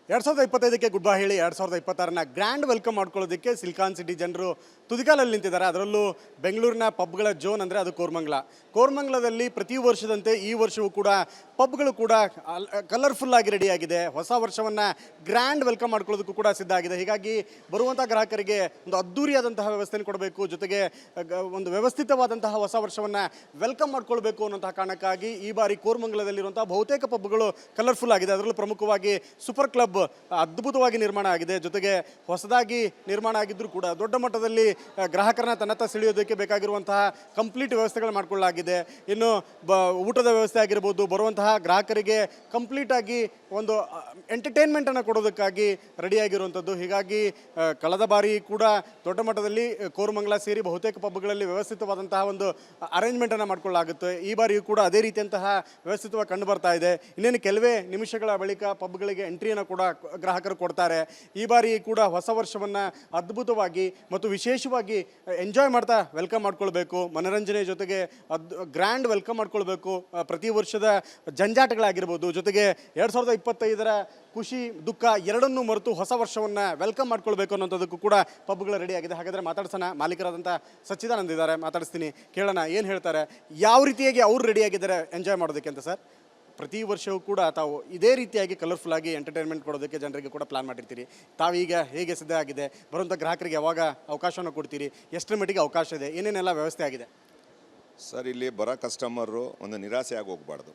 2025ಕ್ಕೆ good bye ಹೇಳಿ 2026ನ grand welcome ಮಾಡ್ಕೊಳ್ಳೋದಕ್ಕೆ silicon city ಜನರು ತುದಿಗಾಲಲ್ಲಿ ನಿಂತಿದ್ದಾರೆ. ಅದರಲ್ಲೂ ಬೆಂಗಳೂರಿನ ಪಬ್ಗಳ ಜೋನ್ ಅಂದರೆ ಅದು ಕೋರ್ಮಂಗ್ಲದಲ್ಲಿ ಪ್ರತಿ ವರ್ಷದಂತೆ ಈ ವರ್ಷವೂ ಕೂಡ ಪಬ್ಗಳು ಕೂಡ ಕಲರ್ಫುಲ್ ಆಗಿ ರೆಡಿಯಾಗಿದೆ. ಹೊಸ ವರ್ಷವನ್ನು ಗ್ರ್ಯಾಂಡ್ ವೆಲ್ಕಮ್ ಮಾಡ್ಕೊಳ್ಳೋದಕ್ಕೂ ಕೂಡ ಸಿದ್ಧ ಆಗಿದೆ. ಹೀಗಾಗಿ ಬರುವಂಥ ಗ್ರಾಹಕರಿಗೆ ಒಂದು ಅದ್ದೂರಿಯಾದಂತಹ ವ್ಯವಸ್ಥೆಯನ್ನು ಕೊಡಬೇಕು, ಜೊತೆಗೆ ಒಂದು ವ್ಯವಸ್ಥಿತವಾದಂತಹ ಹೊಸ ವರ್ಷವನ್ನು ವೆಲ್ಕಮ್ ಮಾಡ್ಕೊಳ್ಬೇಕು ಅನ್ನೋಂತಹ ಕಾರಣಕ್ಕಾಗಿ ಈ ಬಾರಿ ಕೋರ್ಮಂಗ್ಲದಲ್ಲಿರುವಂಥ ಬಹುತೇಕ ಪಬ್ಗಳು ಕಲರ್ಫುಲ್ ಆಗಿದೆ. ಅದರಲ್ಲೂ ಪ್ರಮುಖವಾಗಿ ಸೂಪರ್ ಕ್ಲಬ್ ಅದ್ಭುತವಾಗಿ ನಿರ್ಮಾಣ ಆಗಿದೆ. ಜೊತೆಗೆ ಹೊಸದಾಗಿ ನಿರ್ಮಾಣ ಆಗಿದ್ದರೂ ಕೂಡ ದೊಡ್ಡ ಮಟ್ಟದಲ್ಲಿ ಗ್ರಾಹಕರನ್ನ ತನ್ನತ್ತ ಸೆಳೆಯೋದಕ್ಕೆ ಬೇಕಾಗಿರುವಂತಹ ಕಂಪ್ಲೀಟ್ ವ್ಯವಸ್ಥೆಗಳು ಮಾಡಿಕೊಳ್ಳಲಾಗಿದೆ. ಇನ್ನು ಊಟದ ವ್ಯವಸ್ಥೆ ಆಗಿರ್ಬೋದು, ಬರುವಂತಹ ಗ್ರಾಹಕರಿಗೆ ಕಂಪ್ಲೀಟ್ ಆಗಿ ಒಂದು ಎಂಟರ್ಟೈನ್ಮೆಂಟನ್ನು ಕೊಡೋದಕ್ಕಾಗಿ ರೆಡಿಯಾಗಿರುವಂಥದ್ದು. ಹೀಗಾಗಿ ಕಳೆದ ಬಾರಿ ಕೂಡ ದೊಡ್ಡ ಮಟ್ಟದಲ್ಲಿ ಕೋರಮಂಗಲ ಸೇರಿ ಬಹುತೇಕ ಪಬ್ಗಳಲ್ಲಿ ವ್ಯವಸ್ಥಿತವಾದಂತಹ ಒಂದು ಅರೇಂಜ್ಮೆಂಟನ್ನು ಮಾಡಿಕೊಳ್ಳಲಾಗುತ್ತೆ. ಈ ಬಾರಿಯೂ ಕೂಡ ಅದೇ ರೀತಿಯಂತಹ ವ್ಯವಸ್ಥಿತವಾಗಿ ಕಂಡು ಬರ್ತಾ ಇದೆ. ಇನ್ನೇನು ಕೆಲವೇ ನಿಮಿಷಗಳ ಬಳಿಕ ಪಬ್ಗಳಿಗೆ ಎಂಟ್ರಿಯನ್ನು ಕೂಡ ಗ್ರಾಹಕರು ಕೊಡ್ತಾರೆ. ಈ ಬಾರಿ ಕೂಡ ಹೊಸ ವರ್ಷವನ್ನು ಅದ್ಭುತವಾಗಿ ಮತ್ತು ವಿಶೇಷವಾಗಿ ಎಂಜಾಯ್ ಮಾಡ್ತಾ ವೆಲ್ಕಮ್ ಮಾಡ್ಕೊಳ್ಬೇಕು. ಮನೋರಂಜನೆ ಜೊತೆಗೆ ಗ್ರ್ಯಾಂಡ್ ವೆಲ್ಕಮ್ ಮಾಡ್ಕೊಳ್ಬೇಕು. ಪ್ರತಿ ವರ್ಷದ ಜಂಜಾಟಗಳಾಗಿರ್ಬೋದು, ಜೊತೆಗೆ 2025ರ ಖುಷಿ ದುಃಖ ಎರಡನ್ನೂ ಮರೆತು ಹೊಸ ವರ್ಷವನ್ನು ವೆಲ್ಕಮ್ ಮಾಡ್ಕೊಳ್ಬೇಕು ಅನ್ನೋಂಥದ್ದಕ್ಕೂ ಕೂಡ ಪಬ್ಗಳು ರೆಡಿ ಆಗಿದೆ. ಹಾಗಾದರೆ ಮಾತಾಡ್ಸೋಣ. ಮಾಲೀಕರಾದಂಥ ಸಚ್ಚಿದಾನಂದ್ ಇದ್ದಾರೆ, ಮಾತಾಡಿಸ್ತೀನಿ, ಕೇಳೋಣ ಏನು ಹೇಳ್ತಾರೆ, ಯಾವ ರೀತಿಯಾಗಿ ಅವ್ರು ರೆಡಿಯಾಗಿದ್ದಾರೆ ಎಂಜಾಯ್ ಮಾಡೋದಕ್ಕೆ ಅಂತ. ಸರ್, ಪ್ರತಿ ವರ್ಷವೂ ಕೂಡ ತಾವು ಇದೇ ರೀತಿಯಾಗಿ ಕಲರ್ಫುಲ್ ಆಗಿ ಎಂಟರ್ಟೈನ್ಮೆಂಟ್ ಕೊಡೋದಕ್ಕೆ ಜನರಿಗೆ ಕೂಡ ಪ್ಲಾನ್ ಮಾಡಿರ್ತೀರಿ. ತಾವೀಗ ಹೇಗೆ ಸಿದ್ಧ ಆಗಿದೆ, ಬರುವಂಥ ಗ್ರಾಹಕರಿಗೆ ಯಾವಾಗ ಅವಕಾಶವನ್ನು ಕೊಡ್ತೀರಿ, ಎಷ್ಟರ ಮಟ್ಟಿಗೆ ಅವಕಾಶ ಇದೆ, ಏನೇನೆಲ್ಲ ವ್ಯವಸ್ಥೆ ಆಗಿದೆ? ಸರ್, ಇಲ್ಲಿ ಬರೋ ಕಸ್ಟಮರು ಒಂದು ನಿರಾಸೆಯಾಗಿ ಹೋಗಬಾರ್ದು.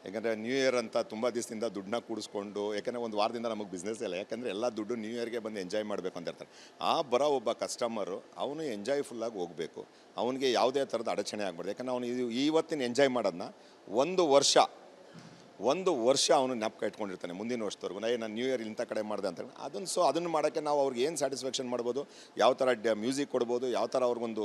ಯಾಕಂದರೆ ನ್ಯೂ ಇಯರ್ ಅಂತ ತುಂಬ ದಿವಸದಿಂದ ದುಡ್ಡನ್ನ ಕೂಡಿಸ್ಕೊಂಡು, ಯಾಕಂದರೆ ಒಂದು ವಾರದಿಂದ ನಮಗೆ ಬಿಸ್ನೆಸ್ ಇಲ್ಲ, ಯಾಕಂದರೆ ಎಲ್ಲ ದುಡ್ಡು ನ್ಯೂ ಇಯರ್ಗೆ ಬಂದು ಎಂಜಾಯ್ ಮಾಡಬೇಕು ಅಂತ ಇರ್ತಾರೆ. ಆ ಬರೋ ಒಬ್ಬ ಕಸ್ಟಮರು ಅವನು ಎಂಜಾಯ್ಫುಲ್ಲಾಗಿ ಹೋಗಬೇಕು. ಅವನಿಗೆ ಯಾವುದೇ ಥರದ ಅಡಚಣೆ ಆಗಬಾರ್ದು. ಯಾಕಂದರೆ ಅವನು ಇವತ್ತಿನ ಎಂಜಾಯ್ ಮಾಡೋದನ್ನ ಒಂದು ವರ್ಷ ಅವನು ಜ್ಞಾಪಕ ಇಟ್ಕೊಂಡಿರ್ತಾನೆ ಮುಂದಿನ ವರ್ಷದವರೆಗೂ. ನಾನು ನ್ಯೂ ಇಯರ್ ಇಂಥ ಕಡೆ ಮಾಡಿದೆ ಅಂತ ಅದನ್ನು ಮಾಡೋಕ್ಕೆ ನಾವು ಅವ್ರಿಗೆ ಏನು ಸ್ಯಾಟಿಸ್ಫ್ಯಾಕ್ಷನ್ ಮಾಡ್ಬೋದು, ಯಾವ ಥರ ಮ್ಯೂಸಿಕ್ ಕೊಡ್ಬೋದು, ಯಾವ ಥರ ಅವ್ರಿಗೊಂದು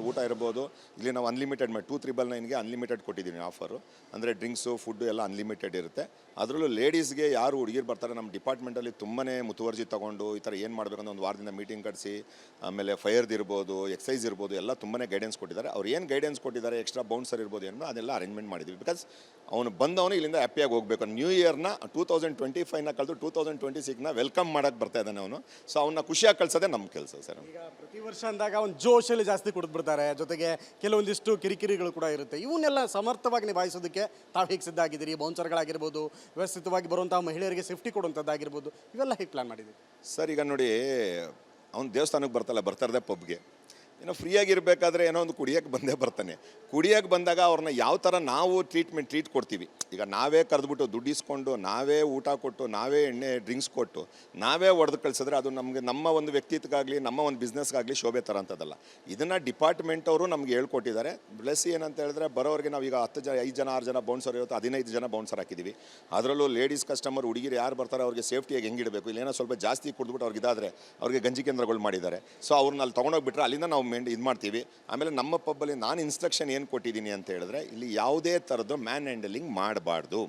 ಊಟ ಇರ್ಬೋದು. ಇಲ್ಲಿ ನಾವು ಅನ್ಲಿಮಿಟೆಡ್ 2399ಗೆ ಅನ್ಲಿಮಿಟೆಡ್ ಕೊಟ್ಟಿದ್ದೀನಿ ಆಫರು. ಅಂದರೆ ಡ್ರಿಂಕ್ಸು, ಫುಡ್ಡು ಎಲ್ಲ ಅನ್ಲಿಮಿಟೆಡ್ ಇರುತ್ತೆ. ಅದರಲ್ಲೂ ಲೇಡೀಸ್ಗೆ ಯಾರು ಹುಡುಗಿರು ಬರ್ತಾರೆ, ನಮ್ಮ ಡಿಪಾರ್ಟ್ಮೆಂಟಲ್ಲಿ ತುಂಬಾ ಮುತುವರ್ಜಿ ತೊಗೊಂಡು ಈ ಥರ ಏನು ಮಾಡಬೇಕು ಅಂತ ಒಂದು ವಾರದಿಂದ ಮೀಟಿಂಗ್ ಕಟ್ಟಿಸಿ, ಆಮೇಲೆ ಫೈರ್ದು ಇರ್ಬೋದು, ಎಕ್ಸೈಸ್ ಇರ್ಬೋದು, ಎಲ್ಲ ತುಂಬಾ ಗೈಡೆನ್ಸ್ ಕೊಟ್ಟಿದ್ದಾರೆ. ಅವ್ರು ಏನು ಗೈಡೆನ್ಸ್ ಕೊಟ್ಟಿದ್ದಾರೆ, ಎಕ್ಸ್ಟ್ರಾ ಬೌನ್ಸರ್ ಇರ್ಬೋದು ಏನೋ ಅದೆಲ್ಲ ಅರೇಂಜ್ಮೆಂಟ್ ಮಾಡಿದ್ವಿ. ಬಿಕಾಸ್ ಅವನು ಬಂದವನು ಇಲ್ಲಿಂದ ಹ್ಯಾಪಿಯಾಗಿ ಹೋಗಬೇಕು. ನ್ಯೂ ಇಯರ್ನ 2025ನ ಕಳೆದು 2026ನ ವೆಲ್ಕಮ್ ಮಾಡೋಕ್ಕೆ ಬರ್ತಾ ಇದ್ದಾನೆ ಅವನು. ಸೊ ಅವನ್ನ ಖುಷಿಯಾಗಿ ಕಳ್ಸೋದೇ ನಮ್ಮ ಕೆಲಸ. ಸರ್, ಈಗ ಪ್ರತಿ ವರ್ಷ ಅಂದಾಗ ಒಂದು ಜೋಶಲ್ಲಿ ಜಾಸ್ತಿ ಕುಡಿದ್ಬಿಡ್ತಾರೆ, ಜೊತೆಗೆ ಕೆಲವೊಂದಿಷ್ಟು ಕಿರಿಕಿರಿಗಳು ಕೂಡ ಇರುತ್ತೆ. ಇವನ್ನೆಲ್ಲ ಸಮರ್ಥವಾಗಿ ನಿಭಾಯಿಸೋದಕ್ಕೆ ತಾವು ಹೇಗೆ ಸಿದ್ಧ ಆಗಿದ್ದೀರಿ? ಬೌನ್ಸರ್ಗಳಾಗಿರ್ಬೋದು, ವ್ಯವಸ್ಥಿತವಾಗಿ ಬರುವಂಥ ಮಹಿಳೆಯರಿಗೆ ಸೇಫ್ಟಿ ಕೊಡುವಂಥದ್ದಾಗಿರ್ಬೋದು, ಇವೆಲ್ಲ ಹೇಗೆ ಪ್ಲಾನ್ ಮಾಡಿದ್ದೀವಿ? ಸರ್, ಈಗ ನೋಡಿ, ಅವ್ನು ದೇವಸ್ಥಾನಕ್ಕೆ ಬರ್ತಾರದೆ ಪಬ್ಗೆ ಏನೋ ಫ್ರೀಯಾಗಿರಬೇಕಾದ್ರೆ ಏನೋ ಒಂದು ಕುಡಿಯೋಕ್ಕೆ ಬಂದೇ ಬರ್ತಾನೆ. ಕುಡಿಯೋಕ್ಕೆ ಬಂದಾಗ ಅವ್ರನ್ನ ಯಾವ ಥರ ನಾವು ಟ್ರೀಟ್ ಕೊಡ್ತೀವಿ. ಈಗ ನಾವೇ ಕರೆದ್ಬಿಟ್ಟು ದುಡ್ಡಿಸ್ಕೊಂಡು, ನಾವೇ ಊಟ ಕೊಟ್ಟು, ನಾವೇ ಎಣ್ಣೆ ಡ್ರಿಂಕ್ಸ್ ಕೊಟ್ಟು, ನಾವೇ ಹೊಡೆದು ಕಳಿಸಿದ್ರೆ ಅದು ನಮಗೆ ನಮ್ಮ ಒಂದು ವ್ಯಕ್ತಿತ್ವಕ್ಕಾಗಲಿ ನಮ್ಮ ಒಂದು ಬಿಸ್ನೆಸ್ಗಾಗಲಿ ಶೋಭೆ ಥರ ಅಂತದಲ್ಲ. ಇದನ್ನು ಡಿಪಾರ್ಟ್ಮೆಂಟ್ ಅವರು ನಮಗೆ ಹೇಳ್ಕೊಟ್ಟಿದ್ದಾರೆ. ಪ್ಲಸ್ ಏನಂತ ಹೇಳಿದ್ರೆ, ಬರೋರಿಗೆ ನಾವು ಈಗ 10 ಜನ 5 ಜನ 6 ಜನ ಬೌನ್ಸರ್ ಇರುತ್ತೆ, 15 ಜನ ಬೌನ್ಸರ್ ಹಾಕಿದ್ದೀವಿ. ಅದರಲ್ಲೂ ಲೇಡೀಸ್ ಕಸ್ಟಮರ್ ಹುಡುಗಿರು ಯಾರು ಬರ್ತಾರೆ ಅವ್ರಿಗೆ ಸೇಫ್ಟಿಯಾಗಿ ಹೆಂಗಿಡಬೇಕು, ಇಲ್ಲೇನೋ ಸ್ವಲ್ಪ ಜಾಸ್ತಿ ಕುಡಿದ್ಬಿಟ್ಟು ಅವ್ರಿಗೆ ಇದಾದರೆ ಅವ್ರಿಗೆ ಗಂಜಿ ಕೇಂದ್ರಗಳು ಮಾಡಿದ್ದಾರೆ. ಸೊ ಅವ್ರನ್ನ ಅಲ್ಲಿ ತೊಗೊಂಡೋಗ್ಬಿಟ್ರೆ ಅಲ್ಲಿಂದ ನಾವು ಇದು ಮಾಡ್ತೀವಿ. ಆಮೇಲೆ ನಮ್ಮ ಪಬ್ಬಲ್ಲಿ ನಾನು ಇನ್ಸ್ಟ್ರಕ್ಷನ್ ಏನು ಕೊಟ್ಟಿದ್ದೀನಿ ಅಂತ ಹೇಳಿದ್ರೆ, ಇಲ್ಲಿ ಯಾವುದೇ ಥರದ್ದು ಮ್ಯಾನ್ ಹ್ಯಾಂಡಲಿಂಗ್ ಮಾಡಬಾರ್ದು.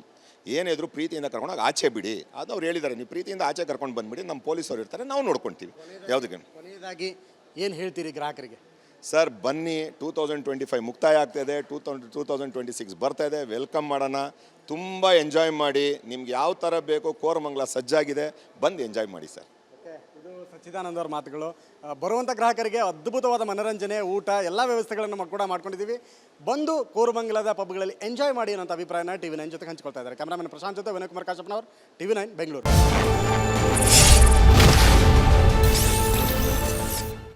ಏನಿದ್ರು ಪ್ರೀತಿಯಿಂದ ಕರ್ಕೊಂಡೋಗಿ ಆಚೆ ಬಿಡಿ. ಅದು ಅವ್ರು ಹೇಳಿದ್ದಾರೆ, ನೀವು ಪ್ರೀತಿಯಿಂದ ಆಚೆ ಕರ್ಕೊಂಡು ಬಂದುಬಿಡಿ, ನಮ್ಮ ಪೊಲೀಸವ್ರು ಇರ್ತಾರೆ, ನಾವು ನೋಡ್ಕೊಳ್ತೀವಿ. ಯಾವುದಕ್ಕೆ ಕೊನೆಯದಾಗಿ ಏನು ಹೇಳ್ತೀರಿ ಗ್ರಾಹಕರಿಗೆ? ಸರ್, ಬನ್ನಿ, 2025 ಮುಕ್ತಾಯ ಆಗ್ತಾಯಿದೆ, 2026 ಬರ್ತಾಯಿದೆ. ವೆಲ್ಕಮ್ ಮಾಡೋಣ, ತುಂಬ ಎಂಜಾಯ್ ಮಾಡಿ. ನಿಮ್ಗೆ ಯಾವ ಥರ ಬೇಕೋ ಕೋರಮಂಗಲ ಸಜ್ಜಾಗಿದೆ, ಬಂದು ಎಂಜಾಯ್ ಮಾಡಿ. ಸರ್, ಸಚ್ಚಿದಾನಂದ್ ಅವರ ಮಾತುಗಳು. ಬರುವಂಥ ಗ್ರಾಹಕರಿಗೆ ಅದ್ಭುತವಾದ ಮನೋರಂಜನೆ, ಊಟ ಎಲ್ಲ ವ್ಯವಸ್ಥೆಗಳನ್ನು ಕೂಡ ಮಾಡ್ಕೊಂಡಿದ್ದೀವಿ. ಬಂದು ಕೋರಮಂಗಲದ ಪಬ್ಗಳಲ್ಲಿ ಎಂಜಾಯ್ ಮಾಡಿ ಅನ್ನೋಂಥ ಅಭಿಪ್ರಾಯನ TV9 ಜೊತೆ ಹಂಚ್ಕೊಳ್ತಾ ಇದ್ದಾರೆ. ಕ್ಯಾಮ್ರಾಮನ್ ಪ್ರಶಾಂತ್ ಜೊತೆ ವಿನಯ್ ಕುಮಾರ್ ಕಾಶಪ್ಪನವರು, TV9 ಬೆಂಗಳೂರು.